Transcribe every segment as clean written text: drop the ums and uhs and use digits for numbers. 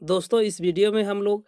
दोस्तों इस वीडियो में हम लोग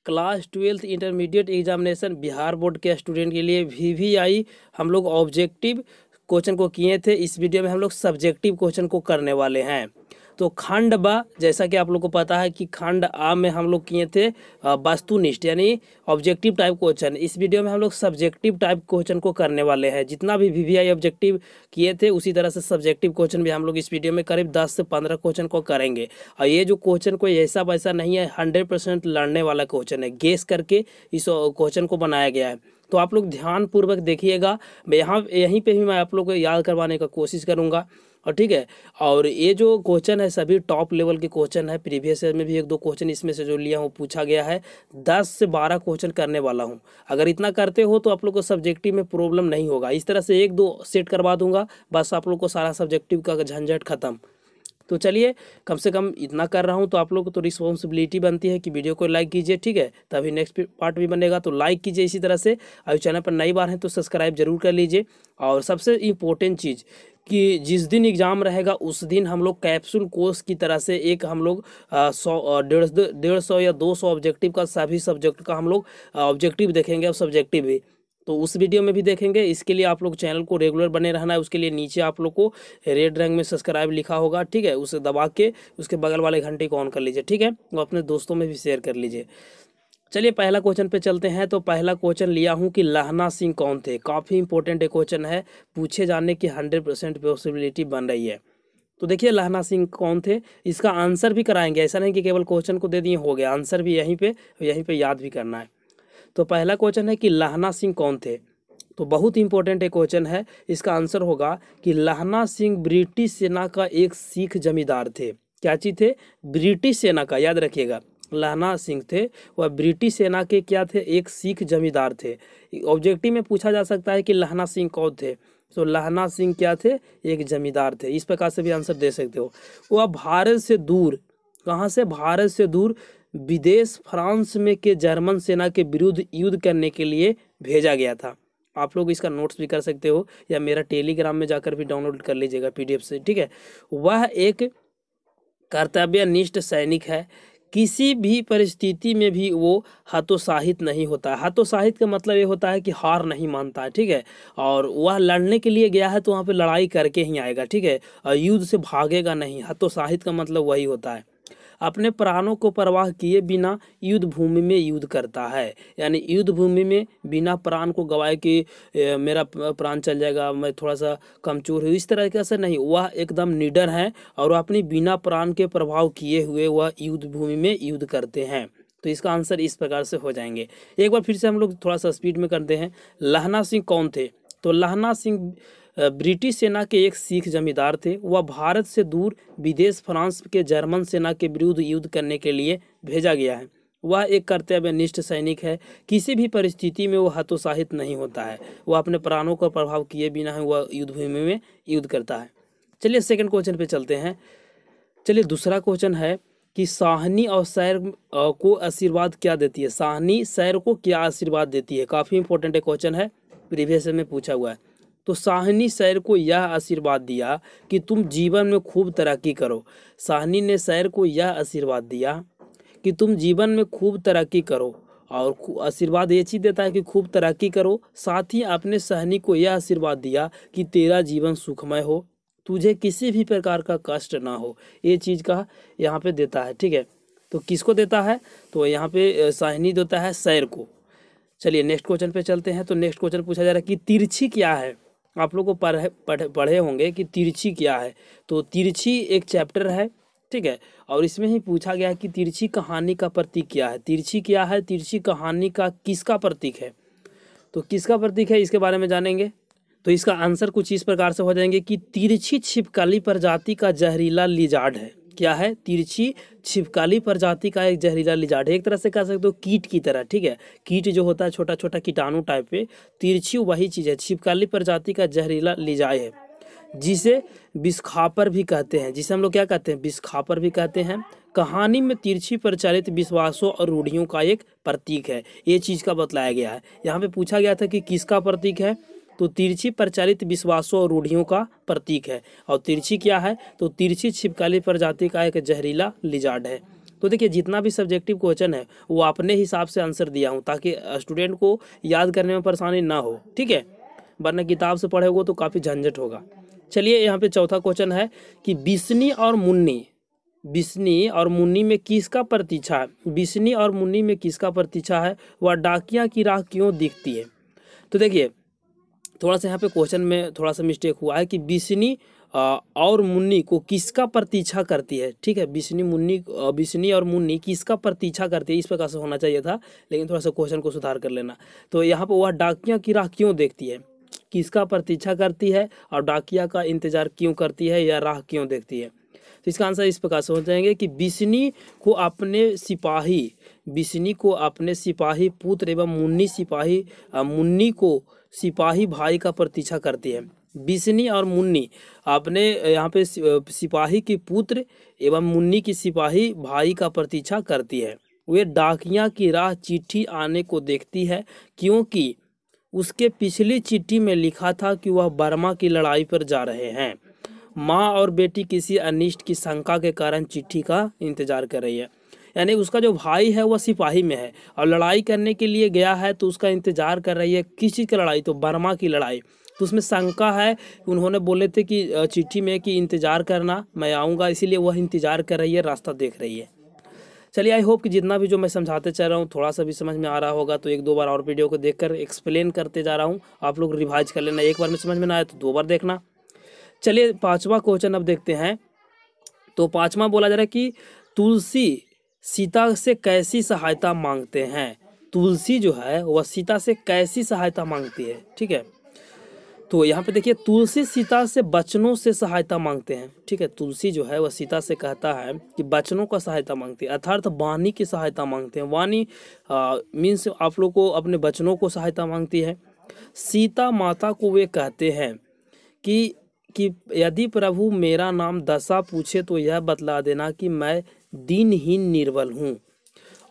class 12th intermediate examination Bihar board के स्टूडेंट के लिए वीवीआई हम लोग ऑब्जेक्टिव क्वेश्चन को किए थे। इस वीडियो में हम लोग सब्जेक्टिव क्वेश्चन को करने वाले हैं। तो खंड ब, जैसा कि आप लोग को पता है कि खंड आ में हम लोग किए थे वस्तुनिष्ठ यानी ऑब्जेक्टिव टाइप क्वेश्चन। इस वीडियो में हम लोग सब्जेक्टिव टाइप क्वेश्चन को करने वाले हैं। जितना भी वीवीआई ऑब्जेक्टिव किए थे उसी तरह से सब्जेक्टिव क्वेश्चन भी हम लोग इस वीडियो में करीब 10 से 15 क्वेश्चन को करेंगे। और ये जो क्वेश्चन कोई ऐसा वैसा नहीं है, 100% लड़ने वाला क्वेश्चन है। गेस करके इस क्वेश्चन को बनाया गया है, तो आप लोग ध्यानपूर्वक देखिएगा। यहीं पे भी मैं आप लोग को याद करवाने का कोशिश करूंगा, और ठीक है। और ये जो क्वेश्चन है सभी टॉप लेवल के क्वेश्चन है। प्रीवियस ईयर में भी 1-2 क्वेश्चन इसमें से जो लिया हूँ पूछा गया है। 10 से 12 क्वेश्चन करने वाला हूँ। अगर इतना करते हो तो आप लोग को सब्जेक्टिव में प्रॉब्लम नहीं होगा। इस तरह से 1-2 सेट करवा दूंगा, बस आप लोग को सारा सब्जेक्टिव का झंझट खत्म। तो चलिए, कम से कम इतना कर रहा हूँ तो आप लोग को तो रिस्पॉन्सिबिलिटी बनती है कि वीडियो को लाइक कीजिए, ठीक है। तभी नेक्स्ट पार्ट भी बनेगा, तो लाइक कीजिए। इसी तरह से अगर चैनल पर नई बार हैं तो सब्सक्राइब जरूर कर लीजिए। और सबसे इम्पोर्टेंट चीज़ कि जिस दिन एग्ज़ाम रहेगा उस दिन हम लोग कैप्सूल कोर्स की तरह से एक हम लोग 100 या 200 ऑब्जेक्टिव का सभी सब्जेक्ट का हम लोग ऑब्जेक्टिव देखेंगे और सब्जेक्टिव भी, तो उस वीडियो में भी देखेंगे। इसके लिए आप लोग चैनल को रेगुलर बने रहना है। उसके लिए नीचे आप लोग को रेड रंग में सब्सक्राइब लिखा होगा, ठीक है। उसे दबा के उसके बगल वाले घंटे को ऑन कर लीजिए, ठीक है। और अपने दोस्तों में भी शेयर कर लीजिए। चलिए पहला क्वेश्चन पे चलते हैं। तो पहला क्वेश्चन लिया हूँ कि लहना सिंह कौन थे। काफ़ी इंपॉर्टेंट क्वेश्चन है, पूछे जाने की 100% पॉसिबिलिटी बन रही है। तो देखिए लहना सिंह कौन थे, इसका आंसर भी कराएंगे। ऐसा नहीं कि केवल क्वेश्चन को दे दिए हो गया, आंसर भी यहीं पे याद भी करना है। तो पहला क्वेश्चन है कि लहना सिंह कौन थे। तो बहुत इंपॉर्टेंट एक क्वेश्चन है। इसका आंसर होगा कि लहना सिंह ब्रिटिश सेना का एक सिख जमींदार थे। क्या चीज थे? ब्रिटिश सेना का, याद रखिएगा। लहना सिंह थे वह ब्रिटिश सेना के क्या थे? एक सिख जमींदार थे। ऑब्जेक्टिव में पूछा जा सकता है कि लहना सिंह कौन थे। तो लहना सिंह क्या थे? एक जमींदार थे। इस प्रकार से भी आंसर दे सकते हो। वह भारत से दूर, कहाँ से? भारत से दूर विदेश फ्रांस में के जर्मन सेना के विरुद्ध युद्ध करने के लिए भेजा गया था। आप लोग इसका नोट्स भी कर सकते हो या मेरा टेलीग्राम में जाकर भी डाउनलोड कर लीजिएगा पीडीएफ से, ठीक है। वह एक कर्तव्यनिष्ठ सैनिक है। किसी भी परिस्थिति में भी वो हतोत्साहित नहीं होता है। हतोत्साहित का मतलब ये होता है कि हार नहीं मानता है, ठीक है। और वह लड़ने के लिए गया है तो वहाँ पे लड़ाई करके ही आएगा, ठीक है। और युद्ध से भागेगा नहीं। हतोत्साहित का मतलब वही होता है। अपने प्राणों को परवाह किए बिना युद्ध भूमि में युद्ध करता है। यानी युद्ध भूमि में बिना प्राण को गवाए कि मेरा प्राण चल जाएगा, मैं थोड़ा सा कमजोर हूँ, इस तरह से नहीं। वह एकदम निडर है और वह अपनी बिना प्राण के प्रभाव किए हुए वह युद्ध भूमि में युद्ध करते हैं। तो इसका आंसर इस प्रकार से हो जाएंगे। एक बार फिर से हम लोग थोड़ा सा स्पीड में करते हैं। लहना सिंह कौन थे? तो लहना सिंह ब्रिटिश सेना के एक सिख जमींदार थे। वह भारत से दूर विदेश फ्रांस के जर्मन सेना के विरुद्ध युद्ध करने के लिए भेजा गया है। वह एक कर्तव्यनिष्ठ सैनिक है। किसी भी परिस्थिति में वह हतोत्साहित नहीं होता है। वह अपने प्राणों का प्रभाव किए बिना ही वह युद्ध भूमि में युद्ध करता है। चलिए सेकंड क्वेश्चन पे चलते हैं। चलिए दूसरा क्वेश्चन है कि साहनी और सैर को आशीर्वाद क्या देती है। साहनी सैर को क्या आशीर्वाद देती है? काफ़ी इंपॉर्टेंट क्वेश्चन है, प्रीवियस में पूछा हुआ है। तो साहनी सैर को यह आशीर्वाद दिया कि तुम जीवन में खूब तरक्की करो। साहनी ने सैर को यह आशीर्वाद दिया कि तुम जीवन में खूब तरक्की करो। और आशीर्वाद ये चीज़ देता है कि खूब तरक्की करो। साथ ही अपने सहनी को यह आशीर्वाद दिया कि तेरा जीवन सुखमय हो, तुझे किसी भी प्रकार का कष्ट ना हो। ये चीज़ का यहाँ पे देता है, ठीक है। तो किसको देता है? तो यहाँ पे साहनी देता है सैर को। चलिए नेक्स्ट क्वेश्चन पे चलते हैं। तो नेक्स्ट क्वेश्चन पूछा जा रहा है कि तिरछी क्या है। आप लोग को पढ़े होंगे कि तिरछी क्या है। तो तिरछी एक चैप्टर है, ठीक है। और इसमें ही पूछा गया कि तिरछी कहानी का प्रतीक क्या है। तिरछी क्या है? तिरछी कहानी का किसका प्रतीक है? तो किसका प्रतीक है इसके बारे में जानेंगे। तो इसका आंसर कुछ इस प्रकार से हो जाएंगे कि तिरछी छिपकली प्रजाति का जहरीला लिजार्ड है। क्या है? तिरछी छिपकली प्रजाति का एक जहरीला लिजार्ड है। एक तरह से कह सकते हो कीट की तरह, ठीक है। कीट जो होता है छोटा छोटा कीटाणु टाइप पे, तिरछी वही चीज़ है। छिपकली प्रजाति का जहरीला लिजाय है, जिसे विषखापर भी कहते हैं। जिसे हम लोग क्या कहते हैं? विषखापर भी कहते हैं। कहानी में तिरछी प्रचलित विश्वासों और रूढ़ियों का एक प्रतीक है। ये चीज़ का बतलाया गया है। यहाँ पे पूछा गया था कि किसका प्रतीक है। तो तिरछी प्रचलित विश्वासों और रूढ़ियों का प्रतीक है। और तिरछी क्या है? तो तिरछी छिपकली प्रजाति का एक जहरीला लिजार्ड है। तो देखिए जितना भी सब्जेक्टिव क्वेश्चन है वो अपने हिसाब से आंसर दिया हूँ ताकि स्टूडेंट को याद करने में परेशानी ना हो, ठीक है, वरना किताब से पढ़े हो तो काफ़ी झंझट होगा। चलिए यहाँ पे चौथा क्वेश्चन है कि बिस्नी और मुन्नी में किसका प्रतीक्षा है? बिस्नी और मुन्नी में किसका प्रतीक्षा है? वह डाकिया की राह क्यों दिखती है? तो देखिए थोड़ा सा यहाँ पे क्वेश्चन में थोड़ा सा मिस्टेक हुआ है कि बिस्नी और मुन्नी को किसका प्रतीक्षा करती है, ठीक है, बिस्नी और मुन्नी किसका प्रतीक्षा करती है, इस प्रकार से होना चाहिए था, लेकिन थोड़ा सा क्वेश्चन को सुधार कर लेना। तो यहाँ पे वह डाकिया की राह क्यों देखती है, किसका प्रतीक्षा करती है और डाकिया का इंतजार क्यों करती है या राह क्यों देखती है? तो इसका आंसर इस प्रकार से हो जाएंगे कि बिस्नी को अपने सिपाही पुत्र एवं मुन्नी को सिपाही भाई का प्रतीक्षा करती है। बिस्नी और मुन्नी अपने यहाँ पे सिपाही के पुत्र एवं मुन्नी की सिपाही भाई का प्रतीक्षा करती है। वे डाकिया की राह चिट्ठी आने को देखती है क्योंकि उसके पिछली चिट्ठी में लिखा था कि वह बर्मा की लड़ाई पर जा रहे हैं। माँ और बेटी किसी अनिष्ट की शंका के कारण चिट्ठी का इंतजार कर रही है, यानी उसका जो भाई है वह सिपाही में है और लड़ाई करने के लिए गया है, तो उसका इंतजार कर रही है। किस चीज़ की लड़ाई? तो बर्मा की लड़ाई। तो उसमें शंका है, उन्होंने बोले थे कि चिट्ठी में कि इंतजार करना, मैं आऊँगा, इसीलिए वह इंतजार कर रही है, रास्ता देख रही है। चलिए आई होप कि जितना भी जो मैं समझाते चल रहा हूँ थोड़ा सा भी समझ में आ रहा होगा, तो एक दो बार और वीडियो को देखकर एक्सप्लेन करते जा रहा हूँ, आप लोग रिवाइज कर लेना, एक बार में समझ में ना आए तो दो बार देखना। चलिए पांचवा क्वेश्चन अब देखते हैं। तो पांचवा बोला जा रहा है कि तुलसी सीता से कैसी सहायता मांगते हैं? तुलसी जो है वह सीता से कैसी सहायता मांगती है, ठीक है। तो यहाँ पे देखिए तुलसी सीता से वचनों से सहायता मांगते हैं, ठीक है। तुलसी जो है वह सीता से कहता है कि वचनों का सहायता मांगती है, अर्थात वाणी की सहायता मांगते हैं। वाणी मीन्स आप लोग को अपने वचनों को सहायता मांगती है। सीता माता को वे कहते हैं कि यदि प्रभु मेरा नाम दशा पूछे तो यह बतला देना कि मैं दीनहीन निर्बल हूँ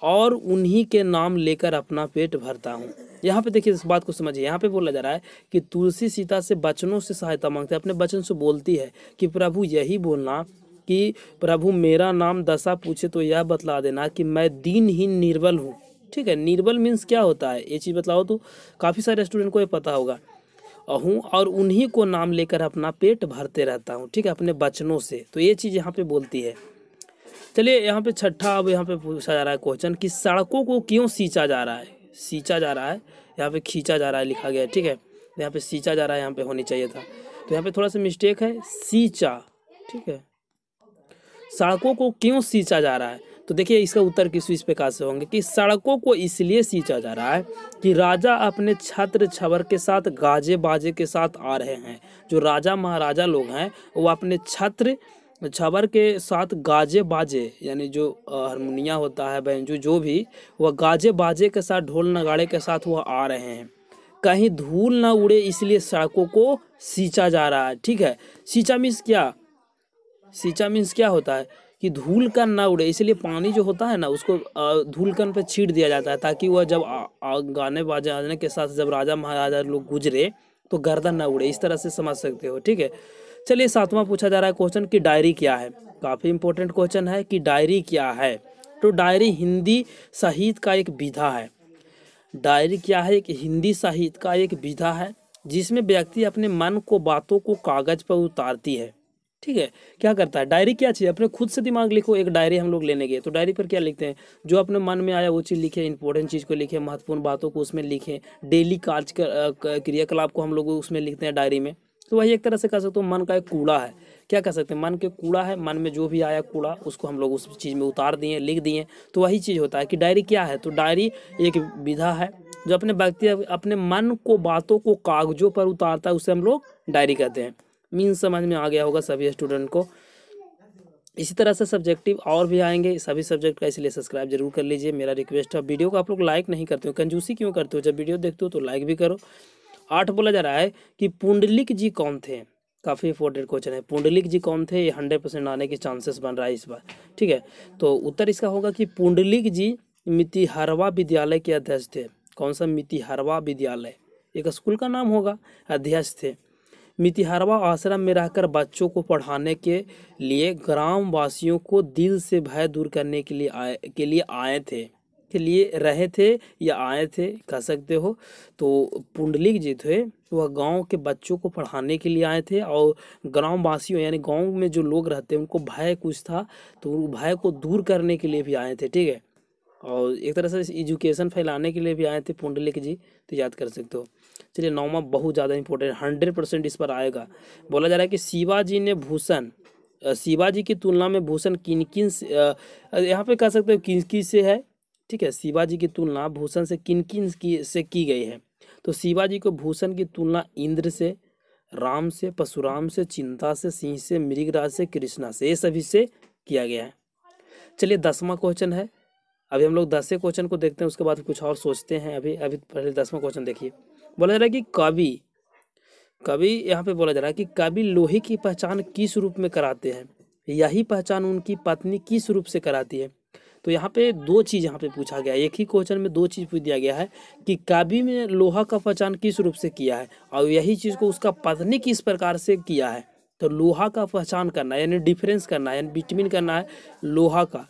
और उन्हीं के नाम लेकर अपना पेट भरता हूँ। यहाँ पे देखिए इस बात को समझिए, यहाँ पे बोला जा रहा है कि तुलसी सीता से वचनों से सहायता मांगते हैं, अपने वचन से बोलती है कि प्रभु यही बोलना कि प्रभु मेरा नाम दशा पूछे तो यह बतला देना कि मैं दीनहीन निर्बल हूँ, ठीक है। निर्बल मीन्स क्या होता है ये चीज़ बतलाओ, तो काफ़ी सारे स्टूडेंट को ये पता होगा। हूँ और उन्हीं को नाम लेकर अपना पेट भरते रहता हूँ, ठीक है, अपने वचनों से। तो ये चीज़ यहाँ पे बोलती है। चलिए यहाँ पे छठा अब यहाँ पे पूछा जा रहा है क्वेश्चन कि सड़कों को क्यों सींचा जा रहा है? सींचा जा रहा है, यहाँ पे खींचा जा रहा है लिखा गया है, ठीक है, यहाँ पे सींचा जा रहा है, यहाँ पे होनी चाहिए था, तो यहाँ पे थोड़ा सा मिस्टेक है, सींचा, ठीक है। सड़कों को क्यों सींचा जा रहा है? तो देखिए इसका उत्तर किस प्रकार से होंगे कि सड़कों को इसलिए सींचा जा रहा है कि राजा अपने छत्र छबर के साथ गाजे बाजे के साथ आ रहे हैं। जो राजा महाराजा लोग हैं वो अपने छत्र छबर के साथ गाजे बाजे, यानी जो हारमोनिया होता है, बैंजो, जो भी, वह गाजे बाजे के साथ ढोल नगाड़े के साथ वह आ रहे हैं। कहीं धूल ना उड़े इसलिए सड़कों को सींचा जा रहा है, ठीक है। सींचा मीन्स क्या? सींचा मीन्स क्या होता है कि धूल कण ना उड़े, इसलिए पानी जो होता है ना उसको धूल कण पे छीट दिया जाता है ताकि वह जब गाने बजाने के साथ जब राजा महाराजा लोग गुजरे तो गर्दन ना उड़े, इस तरह से समझ सकते हो, ठीक है। चलिए सातवां पूछा जा रहा है क्वेश्चन कि डायरी क्या है? काफ़ी इंपॉर्टेंट क्वेश्चन है कि डायरी क्या है। तो डायरी हिंदी साहित्य का एक विधा है। डायरी क्या है? एक हिंदी साहित्य का एक विधा है जिसमें व्यक्ति अपने मन को, बातों को कागज पर उतारती है, ठीक है। क्या करता है डायरी? क्या चीज़? अपने खुद से दिमाग लिखो। एक डायरी हम लोग लेने गए तो डायरी पर क्या लिखते हैं? जो अपने मन में आया वो चीज़ लिखे, इंपॉर्टेंट चीज़ को लिखे, महत्वपूर्ण बातों को उसमें लिखें, डेली क्रियाकलाप को हम लोग उसमें लिखते हैं डायरी में। तो वही एक तरह से कह सकते हो मन का एक कूड़ा है। क्या कह सकते हैं? मन के कूड़ा है, मन में जो भी आया कूड़ा उसको हम लोग उस चीज़ में उतार दिए, लिख दिए, तो वही चीज़ होता है कि डायरी क्या है। तो डायरी एक विधा है जो अपने व्यक्ति अपने मन को, बातों को कागजों पर उतारता है, उसे हम लोग डायरी कहते हैं। मीन्स समझ में आ गया होगा सभी स्टूडेंट को। इसी तरह से सब्जेक्टिव और भी आएंगे सभी सब्जेक्ट का, इसलिए सब्सक्राइब जरूर कर लीजिए, मेरा रिक्वेस्ट है। वीडियो को आप लोग लाइक नहीं करते हो, कंजूसी क्यों करते हो? जब वीडियो देखते हो तो लाइक भी करो। 8 बोला जा रहा है कि पुंडलिक जी कौन थे? काफ़ी इंपॉर्टेंट क्वेश्चन है। पुंडलिक जी कौन थे? ये 100% आने के चांसेस बन रहा है इस बार, ठीक है। तो उत्तर इसका होगा कि पुंडलिक जी मितिहरवा विद्यालय के अध्यक्ष थे। कौन सा? मितिहरवा विद्यालय, एक स्कूल का नाम होगा, अध्यक्ष थे। मितिहारवा आश्रम में रहकर बच्चों को पढ़ाने के लिए ग्राम वासियों को दिल से भय दूर करने के लिए आए थे, के लिए रहे थे या आए थे कह सकते हो। तो पुंडलिक जी थे वह गांव के बच्चों को पढ़ाने के लिए आए थे और ग्राम वासियों यानी गांव में जो लोग रहते हैं उनको भय कुछ था, तो उस भय को दूर करने के लिए भी आए थे, ठीक है। और एक तरह से एजुकेशन फैलाने के लिए भी आए थे पुंडलिक जी, तो याद कर सकते हो। चलिए 9वां बहुत ज़्यादा इंपॉर्टेंट, 100% इस पर आएगा। बोला जा रहा है कि शिवाजी ने भूषण, शिवाजी की तुलना में भूषण किन किन यहाँ पे कह सकते हो किन किन से है, ठीक है। शिवाजी की तुलना भूषण से किन किन से की गई है। तो शिवाजी को भूषण की तुलना इंद्र से, राम से, परशुराम से, चिंता से, सिंह से, मृगराज से, कृष्णा से, ये सभी से किया गया है। चलिए 10वां क्वेश्चन है। अभी हम लोग 10वें क्वेश्चन को देखते हैं, उसके बाद कुछ और सोचते हैं। अभी पहले 10वां क्वेश्चन देखिए। बोला जा रहा है कि कवि यहाँ पे बोला जा रहा है कि कवि लोहे की पहचान किस रूप में कराते हैं, यही पहचान उनकी पत्नी किस रूप से कराती है। तो यहाँ पे दो चीज़ यहाँ पे पूछा गया है, एक ही क्वेश्चन में दो चीज़ पूछ दिया गया है कि कवि में लोहा का पहचान किस रूप से किया है और यही चीज़ को उसका पत्नी किस प्रकार से किया है। तो लोहा का पहचान करना है यानी डिफरेंस करना है, यानी बिटवीन करना है लोहा का,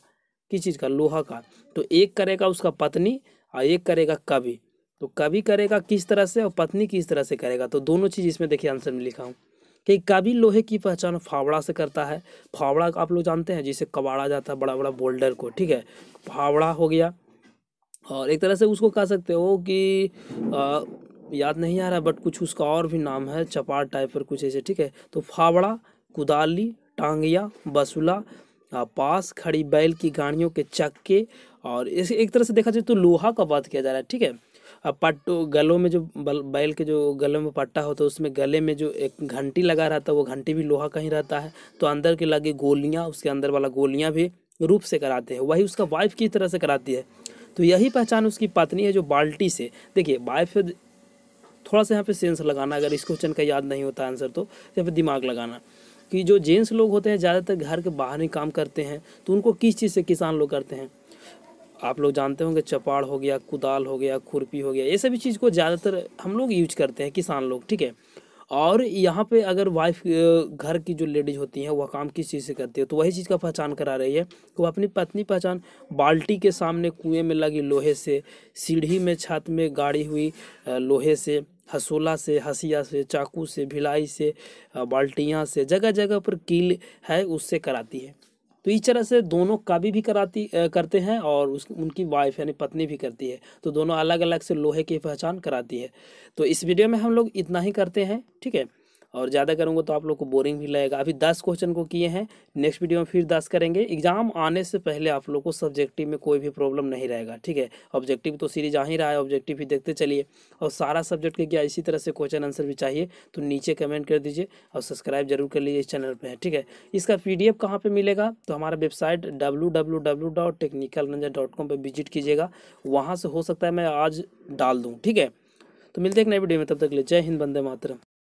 किस चीज़ का, लोहा का। तो एक करेगा उसका पत्नी और एक करेगा कवि। तो कवि करेगा किस तरह से और पत्नी किस तरह से करेगा। तो दोनों चीज़ इसमें देखिए आंसर में लिखा हूँ कि कवि लोहे की पहचान फावड़ा से करता है। फावड़ा आप लोग जानते हैं जिसे कबाड़ा जाता है बड़ा बड़ा बोल्डर को, ठीक है, फावड़ा हो गया। और एक तरह से उसको कह सकते हो कि याद नहीं आ रहा बट कुछ उसका और भी नाम है, चपाट टाइप पर कुछ ऐसे, ठीक है। तो फावड़ा, कुदाली, टांगिया, बसुला, पास, खड़ी बैल की गाड़ियों के चक्के। और इसे एक तरह से देखा जाए तो लोहा का बात किया जा रहा है, ठीक है। अब पट्टो गलों में जो बैल के जो गले में पट्टा होता है उसमें गले में जो एक घंटी लगा रहता है वो घंटी भी लोहा का ही रहता है। तो अंदर के लगे गोलियां, उसके अंदर वाला गोलियां भी रूप से कराते हैं, वही उसका वाइफ की तरह से कराती है। तो यही पहचान उसकी पत्नी है जो बाल्टी से, देखिए वाइफ थोड़ा सा यहाँ पे सेंस लगाना, अगर इस क्वेश्चन का याद नहीं होता आंसर तो यहाँ पे दिमाग लगाना कि जो जेंट्स लोग होते हैं ज़्यादातर घर के बाहर ही काम करते हैं, तो उनको किस चीज़ से किसान लोग करते हैं, आप लोग जानते होंगे, चपाड़ हो गया, कुदाल हो गया, खुरपी हो गया, ये सभी चीज़ को ज़्यादातर हम लोग यूज करते हैं किसान लोग, ठीक है। और यहाँ पे अगर वाइफ घर की जो लेडीज होती हैं वह काम किस चीज़ से करती है, तो वही चीज़ का पहचान करा रही है कि वो अपनी पत्नी पहचान बाल्टी के सामने कुएं में लगी लोहे से, सीढ़ी में छत में गाड़ी हुई लोहे से, हसूला से, हसिया से, चाकू से, भिलाई से, बाल्टियाँ से, जगह जगह पर कील है उससे कराती है। तो इस तरह से दोनों कवि भी करते हैं और उनकी वाइफ यानी पत्नी भी करती है। तो दोनों अलग अलग से लोहे की पहचान कराती है। तो इस वीडियो में हम लोग इतना ही करते हैं, ठीक है। और ज़्यादा करूँगा तो आप लोग को बोरिंग भी लगेगा। अभी 10 क्वेश्चन को किए हैं, नेक्स्ट वीडियो में फिर 10 करेंगे। एग्जाम आने से पहले आप लोग को सब्जेक्टिव में कोई भी प्रॉब्लम नहीं रहेगा, ठीक है। ऑब्जेक्टिव तो सीरीज आ ही रहा है, ऑब्जेक्टिव भी देखते चलिए। और सारा सब्जेक्ट के क्या इसी तरह से क्वेश्चन आंसर भी चाहिए तो नीचे कमेंट कर दीजिए और सब्सक्राइब जरूर कर लीजिए इस चैनल पर, ठीक है। इसका PDF कहाँ पर मिलेगा, तो हमारा वेबसाइट www.technicalninja.com पर विजिट कीजिएगा, वहाँ से हो सकता है मैं आज डाल दूँ, ठीक है। तो मिलते हैं एक नई वीडियो में, तब तक के लिए जय हिंद, वंदे मातरम।